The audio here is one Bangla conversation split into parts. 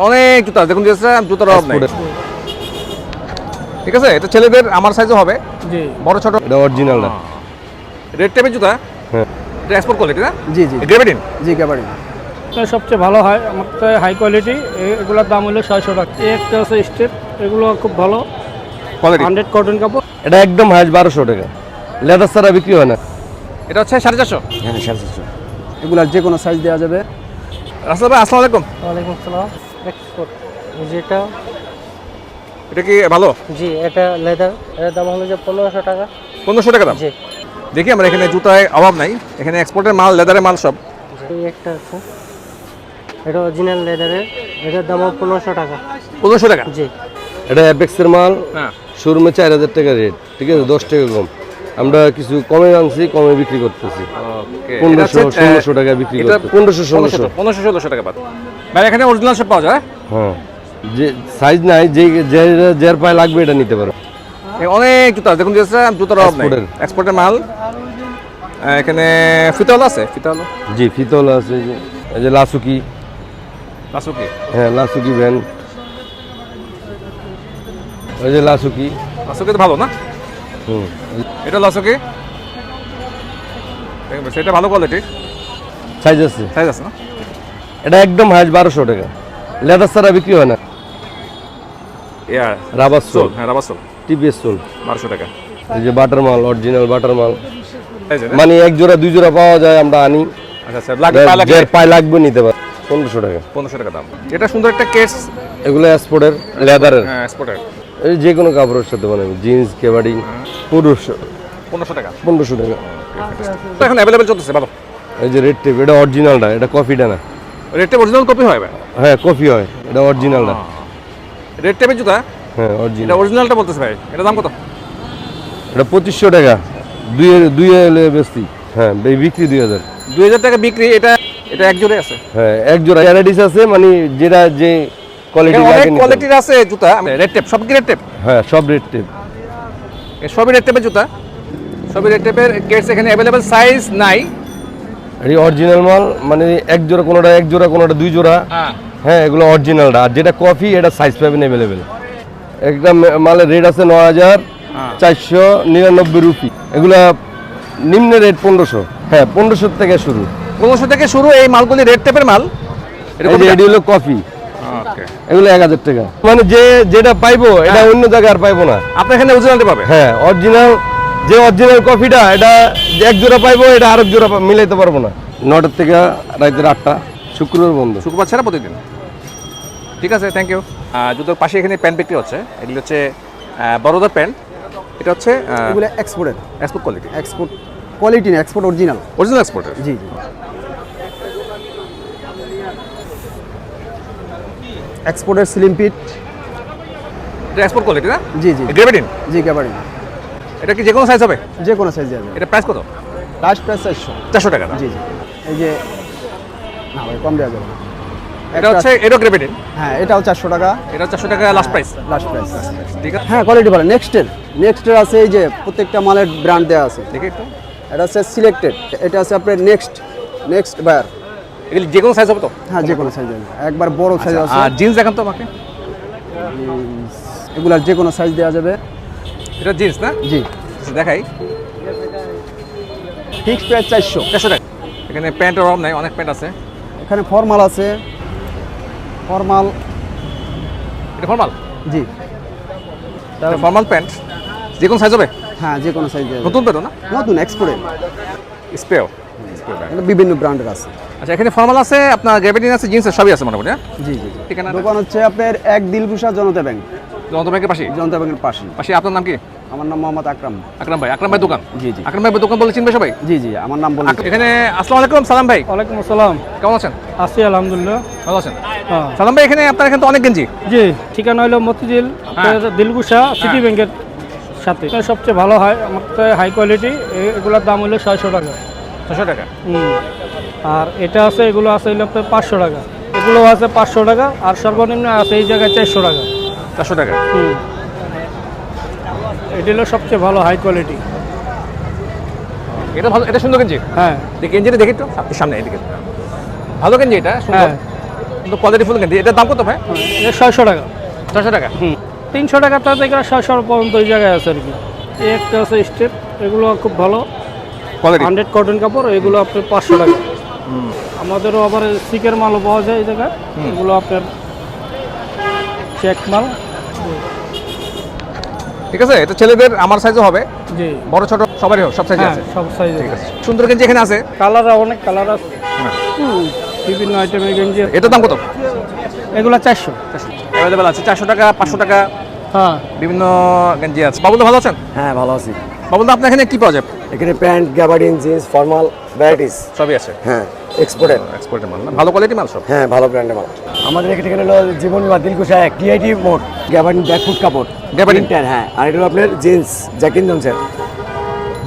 অনেক জুতা দেখুন, জুতার অভাব নাই। ঠিক আছে, এটা ছেলেদের আমার সাইজও হবে, জি বড় ছোট। এটা অরিজিনাল না। রেড টেপের জুতা, হ্যাঁ এটা এক্সপোর্ট কোয়ালিটি না? জি জি গ্রেভিটিন। জি গ্যাবার্ডিন। এটা সবচেয়ে ভালো হয় আমার তো, হাই কোয়ালিটি। এগুলোর দাম হলো 600 টাকা। একটা আছে স্টেপ, এগুলো খুব ভালো কোয়ালিটি। 100 কটন কাপড়। এটা একদম হাইস 1200 টাকা, লেদার ছাড়া বিক্রি হয় না। এটা হচ্ছে 450। হ্যাঁ 450। এগুলার যে কোনো সাইজ দেওয়া যাবে। রাসেল ভাই আসসালামু আলাইকুম। ওয়ালাইকুম আসসালাম। এক্সপোর্ট যেটা, এটা কি ভালো? জি এটা লেদার, এর দাম হলো যে 1500 টাকা। 1500 টাকা দাম। জি দেখি আমরা এখানে জুতায় অভাব নাই, এখানে এক্সপোর্টের মাল, লেদারের মাল সব। এই একটা আছে, এটা অরিজিনাল লেদারের, এটার দাম 1500 টাকা। 1500 টাকা। জি এটা অ্যাপেক্সের মাল, হ্যাঁ শোরুমে 4000 টাকা রেট, ঠিক আছে, 10 টাকা কম। আমরা কিছু কমে আনছি, কমে বিক্রি করতেছি। ওকে। 1500-1600 টাকা বিক্রি এটা করতে, 1500-1600। 1500-1600 টাকা বাদ। ভাই এখানে অরিজিনাল সব পাওয়া যায়? হ্যাঁ, যে সাইজ নাই, যে যার পায়ে লাগবে এটা নিতে পারো। অনেক জুতা দেখুন, জুতার অভাব নাই। এক্সপোর্টের। এক্সপোর্টের মাল। এখানে ফিতাল আছে, ফিতাল জি ফিতল আছে, এই যে লাসুকি। লাসুকি। হ্যাঁ লাসুকি ভ্যান, ওই যে লাসুকি। লাসুকি তো ভালো না? হুম, এটা লাসুকি, সেটা ভালো কোয়ালিটি, সাইজ আছে। সাইজ আছে না? এটা একদম হাইস 1200 টাকা, লেদার ছাড়া বিক্রি হয় না। ইয়ার রাবার সোল, হ্যাঁ রাবার সোল, টিপিএস সোল। 1200 টাকা। এই যে বাটার মাল, অরিজিনাল বাটার মাল, এই যে না? মানে এক জোড়া 2 জোড়া পাওয়া যায়, আমরা আনি। আচ্ছা আচ্ছা, লাগবে পা লাগবে। যার পায়ে লাগবে নিতে পারে, 1500 টাকা। 1500 টাকা দাম। এটা সুন্দর একটা কেস, এগুলো এক্সপোর্টের, লেদারের। হ্যাঁ এক্সপোর্টের। এই যে কোনো কাপড়ের সাথে বানাবে, জিন্স কেবাডি, পুরুষ 1500 টাকা। 1500 টাকা। তো এখন অ্যাভেলেবেল চলতেছে ভালো। এই যে রেড টেপ, এটা অরিজিনালটা, এটা কফিটা না। রেড টেপ অরিজিনাল কপি হয় ভাই? হ্যাঁ কফি হয়, এটা অরিজিনালটা। রেড টেপের জুতা, হ্যাঁ এটা অরিজিনাল। অরিজিনালটা বলতেছে ভাই, এটা দাম কত? এটা 2500 টাকা, দুই এলে বেশি। হ্যাঁ বিক্রি 2000। 2000 টাকা বিক্রি। এটা এটা এক জোড়ে আছে। হ্যাঁ এক জোড়া ভ্যারাইটিস আছে, মানে যেটা যে কোয়ালিটি এখানে লাগে অনেক নিতে কোয়ালিটির আছে জুতা। রেড টেপ, সব কি রেড টেপ? হবে। হ্যাঁ সব রেড টেপ। সবই রেড টেপের জুতা, সবই রেড টেপের কেটস এখানে অ্যাভেলেবেল, সাইজ নাই। এই অরিজিনাল মাল, মানে এক জোড়া কোনোটা, এক জোড়া কোনোটা, 2 জোড়া। হ্যাঁ হ্যাঁ এগুলো অরিজিনালটা। আর যেটা কফি, এটা সাইজ পাবেন অ্যাভেলেবেল। একটা মালের রেট আছে 9499 রুপি। এগুলা নিম্ন রেট 1500। হ্যাঁ 1500 থেকে শুরু। 1500 থেকে শুরু এই মালগুলি, রেড টেপের মাল। এই যে এটি হলো কফি, ওকে। এগুলো 1000 টাকা। মানে যেটা পাইবো এটা অন্য জায়গায় আর পাইবো না। আপনি এখানে অরিজিনালটা পাবে। হ্যাঁ অরিজিনাল, যে অরিজিনাল কফিটা, এটা যে এক জোড়া পাইবো, এটা আরেক জোড়া মিলাইতে পারবো না। 9টার থেকে রাতের 8টা, শুক্রবার বন্ধ। শুক্রবার ছাড়া প্রতিদিন। ঠিক আছে, থ্যাংক ইউ। জুতোর পাশে এখানে প্যান্ট বিক্রি হচ্ছে। এগুলি হচ্ছে বড়দের প্যান্ট। এটা হচ্ছে এগুলো এক্সপোর্টের, এক্সপোর্ট কোয়ালিটি। এক্সপোর্ট কোয়ালিটি না, এক্সপোর্ট অরিজিনাল। অরিজিনাল এক্সপোর্টের। জি জি এক্সপোর্টের স্লিম ফিট। এটা এক্সপোর্ট কোয়ালিটি না? জি জি গ্রেভিটিন। জি গ্যাবার্ডিন। এটা কি যে কোনো সাইজ হবে? যে কোনো সাইজ দেওয়া যাবে। এটা প্রাইস কত? Last price 400। 400 টাকা দাম। জি জি এই যে, না ভাই কম দেওয়া যাবে না। এটা হচ্ছে এরো গ্রেভিটিন। হ্যাঁ এটাও 400 টাকা, এটা 400 টাকা লাস্ট প্রাইস। Last price. ঠিক আছে, হ্যাঁ কোয়ালিটি ভালো। নেক্সটের আছে, এই যে প্রত্যেকটা মালের ব্র্যান্ড দেওয়া আছে। দেখি একটু। এটা আছে সিলেক্টেড, এটা আছে আপনার নেক্সট বায়ার। এগুলি যে কোনো সাইজ হবে তো? হ্যাঁ যে কোনো সাইজ আছে, একবার বড় সাইজ আছে। আর জিন্স দেখান তো আমাকে। এগুলার যে কোনো সাইজ দেওয়া যাবে। এটা জিন্স না? জি দেখাই। Fixed price 400। 400 টাকা। এখানে প্যান্টের অভাব নাই, অনেক প্যান্ট আছে। এখানে ফর্মাল আছে, ফর্মাল। এটা ফর্মাল? জি ফর্মাল প্যান্ট যে কোনো সাইজ হবে? হ্যাঁ যে কোনো সাইজ দেওয়া যাবে। নতুন পেতো না? নতুন এক্সপোর্টের, স্পেও। এটা বিভিন্ন ব্র্যান্ডের আছে। আচ্ছা, এখানে ফর্মাল আছে, আপনার গ্রেভিটিন আছে, জিন্স সবই আছে মোটামুটি। হ্যাঁ জি জি ঠিকানা? দোকান হচ্ছে আপনার এক দিলকুশা জনতা ব্যাংক, জনতা ব্যাংকের পাশে। জনতা ব্যাংকের পাশে। পাশে আপনার নাম কি? আমার নাম মোহাম্মদ আকরাম। আকরাম ভাই। আকরাম ভাই দোকান? জি জি আকরাম ভাই দোকান বলে চিনবে সবাই? জি জি আমার নাম বলুন। এখানে আসসালামু আলাইকুম। সালাম ভাই। ওয়ালাইকুম আসসালাম। কেমন আছেন? আছি আলহামদুলিল্লাহ। ভালো আছেন? হ্যাঁ সালাম ভাই, এখানে আপনার এখানে তো অনেক গেঞ্জি। জি ঠিকানা হলো মতিঝিল, দিলকুশা সিটি ব্যাংকের সাথে। সবচেয়ে ভালো হয় আমার তো, হাই কোয়ালিটি। এগুলোর দাম হলো 600 টাকা। 600 টাকা। আর এটা আছে, এগুলো আছে হলো আপনার 500 টাকা। এগুলো আছে 500 টাকা। আর সর্বনিম্ন আছে এই জায়গায় 400 টাকা। 400 টাকা। এটা হলো সবচেয়ে ভালো হাই কোয়ালিটি। এটা ভালো, এটা সুন্দর গেঞ্জি। হ্যাঁ দেখি গেঞ্জিটা দেখি তো, আপনি সামনে এদিকে। ভালো গেঞ্জি, এটা সুন্দর। হ্যাঁ সুন্দর কোয়ালিটি ফুল গেঞ্জি। এটার দাম কত ভাই? এটা 600 টাকা। 400 টাকা। 300 টাকা থেকে 600 পর্যন্ত এই জায়গায় আছে আর কি। এই একটা আছে স্টেপ, এগুলো খুব ভালো কোয়ালিটি 100 কটন কাপড়, এগুলো আপনার 500 টাকা। আমাদেরও আবার সিকের মালও পাওয়া যায় এই জায়গায়, এগুলো আপনার চেক মাল। ঠিক আছে, এটা ছেলেদের আমার সাইজও হবে, জি বড় ছোট সবারই সব সাইজে হ্যাঁ, আছে। সব সাইজ ঠিক আছে, সুন্দর গেঞ্জি এখানে আছে। কালার, অনেক কালার আছে। বিভিন্ন আইটেমের গেঞ্জি। এটার দাম কত? এগুলো 400। অ্যাভেলেবেল আছে 400 টাকা, 500 টাকা, হ্যাঁ বিভিন্ন গেঞ্জি আছে। বাবুল ভালো আছেন? হ্যাঁ ভালো আছি। বাবুল আপনার এখানে কি পাওয়া যায়? এখানে pant, gabardine, jeans, formal varieties সবই আছে। হ্যাঁ এক্সপোর্টেড। এক্সপোর্টের মাল না? ভালো কোয়ালিটি মাল সব। হ্যাঁ ভালো ব্র্যান্ডের মাল। আমাদের এখানে হলো জীবন বিমা, দিলকুশা এক, টিআইটি মোড, গ্যাবার্ডিন ব্যাকফুট কাপড়, গ্যাবার্ডিন? প্রিন্টার, হ্যাঁ। আর এটা হলো আপনার জিন্স, জ্যাকিন জনসের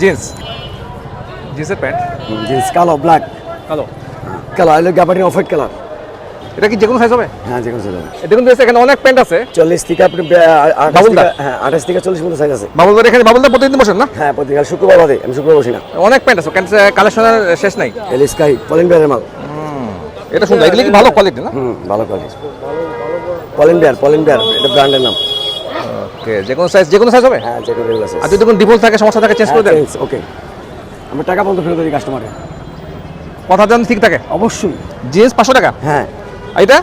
জিন্স, জিন্সের প্যান্ট জিন্স, কালো, ব্ল্যাক, কালো। কালার হলো গ্যাবার্ডিন অফ হোয়াইট কালার। এটা কি যে কোনো সাইজ হবে? হ্যাঁ যে কোনো সাইজ। দেখুন তো এখানে অনেক প্যান্ট আছে। 40 থেকে আপনি বাবুলদা? হ্যাঁ 28 থেকে 40 মতো সাইজ আছে। বাবুলদার এখানে বাবুলদা প্রতিদিন বসেন না? হ্যাঁ প্রতিকাল শুক্রবার বাদে, আমি শুক্রবার বসি না। অনেক প্যান্ট আছে, কালেকশনের শেষ নাই। এল স্কাই, পলিন বিয়ারের মাল। এটা সুন্দর, এগুলি কি ভালো কোয়ালিটি না? ভালো কোয়ালিটি। পলিন বিয়ার এটা ব্র্যান্ডের নাম। ওকে, যে কোনো সাইজ হবে? হ্যাঁ যে কোনো রেগুলার সাইজ। আর যদি কোনো ডিফল্ট থাকে, সমস্যা থাকে, চেঞ্জ করে দেন। ওকে, আমরা টাকা বলতে ফেরত দিই কাস্টমারে। কথা যেন ঠিক থাকে। অবশ্যই। জিন্স 500 টাকা। হ্যাঁ আর এটা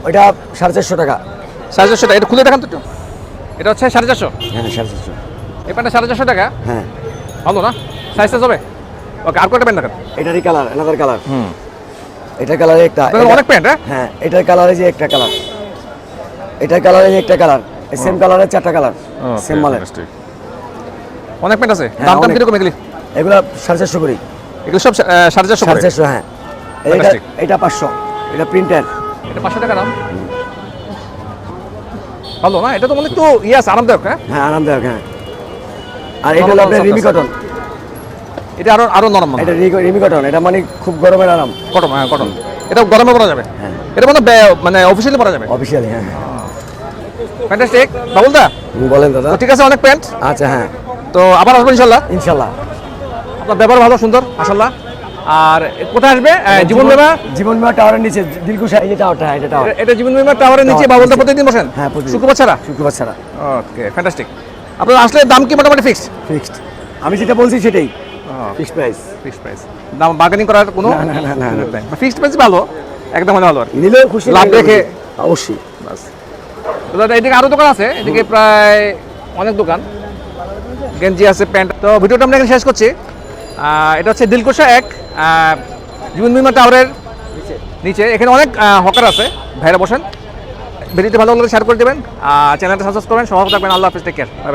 ওইটা 450 টাকা। 450 টাকা। এটা খুলে দেখান তো একটু। এটা হচ্ছে 450। হ্যাঁ 450। এই প্যান্টটা 450 টাকা। হ্যাঁ ভালো না? সাইজ হবে? ওকে, আর কয়টা প্যান্ট দেখান? এটারই কালার, অ্যানাদার কালার। এটার কালারে একটা, আপনাদের অনেক প্যান্ট। হ্যাঁ, হ্যাঁ এটার কালারে যে একটা কালার, এটার কালারে যে একটা কালার, সেম কালারে 4টা কালার, সেম মালের। অনেক প্যান্ট আছে। হ্যাঁ, দাম দাম অনেক। কিরকম এগুলি? এগুলো 450 করে। এগুলো সব 450 করে। 450, হ্যাঁ। Fantastic. এটা 500, এটা প্রিন্টার। এটা 500 টাকা দাম। ভালো না? এটা তো অনেক তো আছে, আরামদায়ক। হ্যাঁ, হ্যাঁ আরামদায়ক, হ্যাঁ। আর এটা হলো আপনার রিমি কটন। এটা আরো নরম মনে হয়। এটা রিমি কটন, এটা মানে খুব গরমের আরাম। কটন, হ্যাঁ কটন। এটা গরমে পরা যাবে। হ্যাঁ এটা মানে অফিসিয়ালি পরা যাবে। অফিসিয়ালি, হ্যাঁ। ফ্যান্টাস্টিক বাবুলদা। বলেন দাদা। তো ঠিক আছে, অনেক প্যান্ট। আচ্ছা হ্যাঁ তো আবার আসবো ইনশাল্লাহ। ইনশাল্লাহ। আপনার ব্যবহার ভালো, সুন্দর, মাশাআল্লাহ। আর কোথায় আসবে? জীবন বিমা। জীবন বিমা টাওয়ারের নিচে, দিলকুশা, এই যে টাওয়ারটা, এটা টাওয়ার। এটা জীবন বিমা টাওয়ারের নিচে। টাওয়ার, বাবুলদা নিচে। প্রতিদিন বসেন? হ্যাঁ প্রতিদিন। শুক্রবার ছাড়া? শুক্রবার ছাড়া। ওকে, ফ্যান্টাস্টিক। আপনার আসলে দাম কি মোটামুটি ফিক্সড? ফিক্সড। আমি যেটা বলছি সেটাই ফিক্সড প্রাইস। Fixed price. দাম বার্গেনিং করার কোনো না। ফিক্সড প্রাইস ভালো, একদম ভালো আর কি। নিলেও খুশি, লাভ রেখে। অবশ্যই। বাস। তো দাদা এদিকে আরো দোকান আছে, এদিকে প্রায় অনেক দোকান, গেঞ্জি আছে, প্যান্ট। তো ভিডিওটা আমরা এখানে শেষ করছি। এটা হচ্ছে দিলকুশা এক, জীবন বিমা টাওয়ারের নিচে। এখানে অনেক হকার আছে, ভাইরা বসেন। ভিডিওটি ভালো লাগলে শেয়ার করে দেবেন, চ্যানেলটা সাবস্ক্রাইব করবেন। সবাই থাকবেন। আল্লাহ হাফেজ, টেক কেয়ার, বাই বাই।